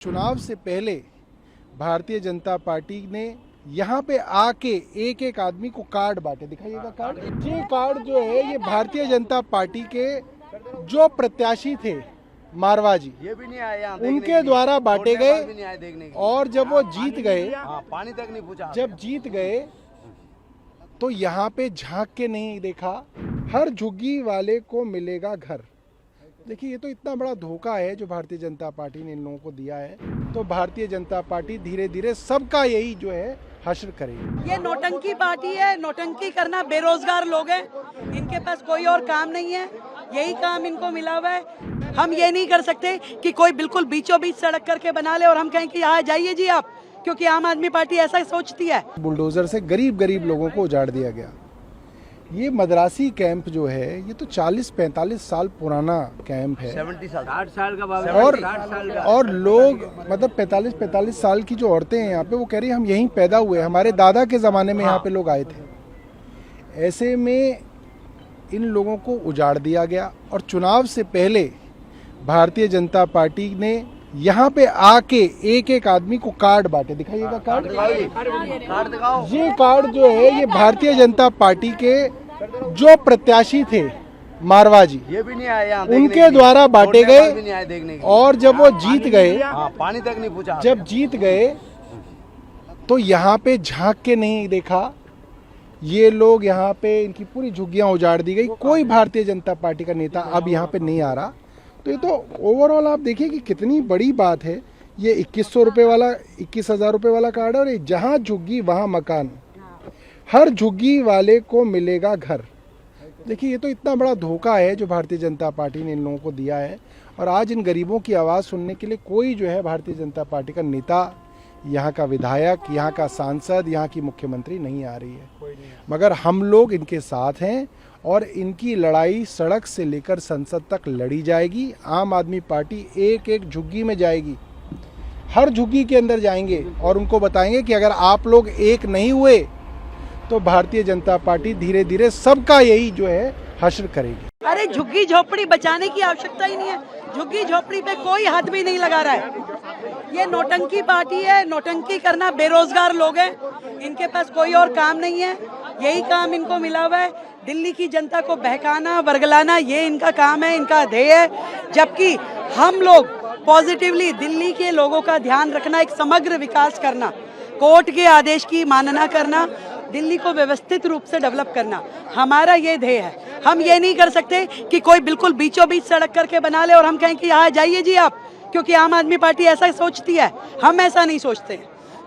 चुनाव से पहले भारतीय जनता पार्टी ने यहाँ पे आके एक एक आदमी को कार्ड बांटे। दिखाइएगा कार्ड। ये कार्ड जो है ये भारतीय जनता पार्टी के जो प्रत्याशी थे मारवा जी, ये भी नहीं आए उनके द्वारा बांटे गए। और जब वो जीत गए, पानी तक नहीं पूछा, जब जीत गए तो यहाँ पे झांक के नहीं देखा, हर झुग्गी वाले को मिलेगा घर। देखिए, ये तो इतना बड़ा धोखा है जो भारतीय जनता पार्टी ने इन लोगों को दिया है। तो भारतीय जनता पार्टी धीरे धीरे सबका यही जो है हश्र करेगी। ये नौटंकी पार्टी है। नौटंकी करना, बेरोजगार लोग हैं, इनके पास कोई और काम नहीं है, यही काम इनको मिला हुआ है। हम ये नहीं कर सकते कि कोई बिल्कुल बीचों बीच सड़क करके बना ले और हम कहें कि यहाँ जाइए जी आप, क्योंकि आम आदमी पार्टी ऐसा सोचती है। बुलडोजर से गरीब लोगों को उजाड़ दिया गया। ये मद्रासी कैंप जो है ये तो 40-45 साल पुराना कैंप है। 70 साल 60 साल का और लोग मतलब 45 साल की जो औरतें हैं यहाँ पे, वो कह रही है हम यहीं पैदा हुए, हमारे दादा के ज़माने में यहाँ पे लोग आए थे। ऐसे में इन लोगों को उजाड़ दिया गया। और चुनाव से पहले भारतीय जनता पार्टी ने यहाँ पे आके एक एक आदमी को कार्ड बांटे। दिखाइएगा कार्ड। ये कार्ड जो है ये भारतीय जनता पार्टी के जो प्रत्याशी थे मारवा जी, ये भी नहीं आए उनके द्वारा बांटे गए। और जब वो जीत गए, पानी तक नहीं पूछा, जब जीत गए तो यहाँ पे झांक के नहीं देखा। ये लोग यहाँ पे, इनकी पूरी झुग्गियां उजाड़ दी गई। कोई भारतीय जनता पार्टी का नेता अब यहाँ पे नहीं आ रहा। तो ये तो ओवरऑल आप देखिए कि कितनी बड़ी बात है। ये 2100 रुपये वाला, 21,000 रुपये वाला कार्ड है। और जहाँ झुग्गी वहाँ मकान, हर झुग्गी वाले को मिलेगा घर। देखिए, ये तो इतना बड़ा धोखा है जो भारतीय जनता पार्टी ने इन लोगों को दिया है। और आज इन गरीबों की आवाज़ सुनने के लिए कोई जो है भारतीय जनता पार्टी का नेता, यहाँ का विधायक, यहाँ का सांसद, यहाँ की मुख्यमंत्री नहीं आ रही है। मगर हम लोग इनके साथ हैं और इनकी लड़ाई सड़क से लेकर संसद तक लड़ी जाएगी। आम आदमी पार्टी एक एक झुग्गी में जाएगी, हर झुग्गी के अंदर जाएंगे और उनको बताएंगे कि अगर आप लोग एक नहीं हुए तो भारतीय जनता पार्टी धीरे धीरे सबका यही जो है हश्र करेगी। अरे झुग्गी झोपड़ी बचाने की आवश्यकता ही नहीं है। झुग्गी झोपड़ी पे कोई हाथ भी नहीं लगा रहा है। ये नौटंकी पार्टी है। नौटंकी करना, बेरोजगार लोग हैं, इनके पास कोई और काम नहीं है, यही काम इनको मिला हुआ है। दिल्ली की जनता को बहकाना, वर्गलाना, ये इनका काम है, इनका ध्येय है। जबकि हम लोग पॉजिटिवली दिल्ली के लोगों का ध्यान रखना, एक समग्र विकास करना, कोर्ट के आदेश की मानना करना, दिल्ली को व्यवस्थित रूप से डेवलप करना, हमारा ये ध्येय है। हम ये नहीं कर सकते कि कोई बिल्कुल बीचों बीच सड़क करके बना ले और हम कहें कि यहाँ जाइए जी आप, क्योंकि आम आदमी पार्टी ऐसा सोचती है। हम ऐसा नहीं सोचते।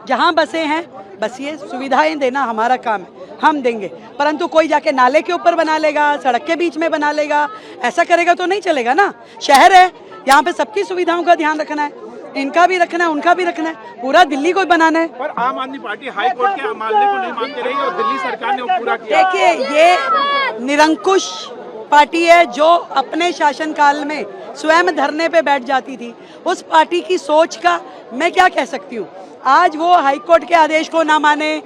जहाँ बसे हैं बसिए, सुविधाएं देना हमारा काम है, हम देंगे। परंतु कोई जाके नाले के ऊपर बना लेगा, सड़क के बीच में बना लेगा, ऐसा करेगा तो नहीं चलेगा ना। शहर है, यहाँ पे सबकी सुविधाओं का ध्यान रखना है, इनका भी रखना है, उनका भी रखना है, पूरा दिल्ली को बनाना है। पर आम आदमी पार्टी हाई कोर्ट के मामले को नहीं मानती रही और दिल्ली सरकार ने वो पूरा किया। देखिए, ये निरंकुश पार्टी है जो अपने शासनकाल में स्वयं धरने पे बैठ जाती थी। उस पार्टी की सोच का मैं क्या कह सकती हूँ। आज वो हाईकोर्ट के आदेश को ना माने,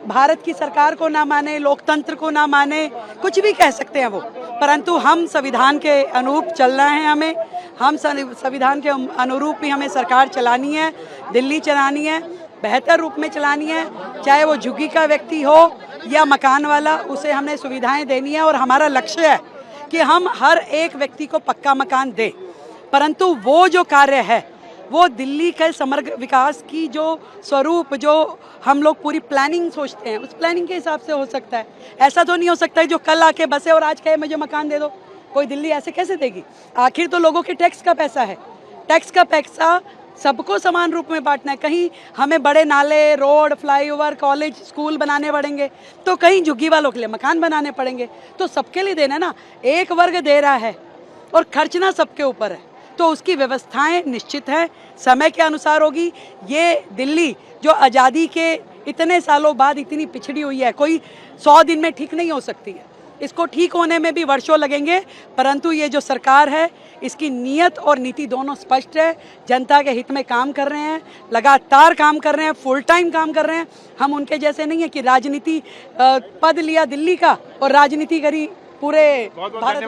भारत की सरकार को ना माने, लोकतंत्र को ना माने, कुछ भी कह सकते हैं वो, परंतु हम संविधान के अनुरूप चलना है। हम संविधान के अनुरूप ही हमें सरकार चलानी है, दिल्ली चलानी है, बेहतर रूप में चलानी है। चाहे वो झुग्गी का व्यक्ति हो या मकान वाला, उसे हमने सुविधाएं देनी है। और हमारा लक्ष्य है कि हम हर एक व्यक्ति को पक्का मकान दें। परंतु वो जो कार्य है वो दिल्ली के समग्र विकास की जो स्वरूप, जो हम लोग पूरी प्लानिंग सोचते हैं, उस प्लानिंग के हिसाब से हो सकता है। ऐसा तो नहीं हो सकता है जो कल आके बसे और आज कहे मुझे मकान दे दो। कोई दिल्ली ऐसे कैसे देगी? आखिर तो लोगों के टैक्स का पैसा है। टैक्स का पैसा सबको समान रूप में बांटना है। कहीं हमें बड़े नाले, रोड, फ्लाईओवर, कॉलेज, स्कूल बनाने पड़ेंगे तो कहीं झुग्गी वालों के लिए मकान बनाने पड़ेंगे। तो सबके लिए देना ना। एक वर्ग दे रहा है और खर्चना सबके ऊपर है, तो उसकी व्यवस्थाएं निश्चित है, समय के अनुसार होगी। ये दिल्ली जो आज़ादी के इतने सालों बाद इतनी पिछड़ी हुई है, कोई 100 दिन में ठीक नहीं हो सकती है। इसको ठीक होने में भी वर्षों लगेंगे। परंतु ये जो सरकार है, इसकी नीयत और नीति दोनों स्पष्ट है। जनता के हित में काम कर रहे हैं, लगातार काम कर रहे हैं, फुल टाइम काम कर रहे हैं। हम उनके जैसे नहीं है कि राजनीति पद लिया दिल्ली का और राजनीति करी पूरे भारत।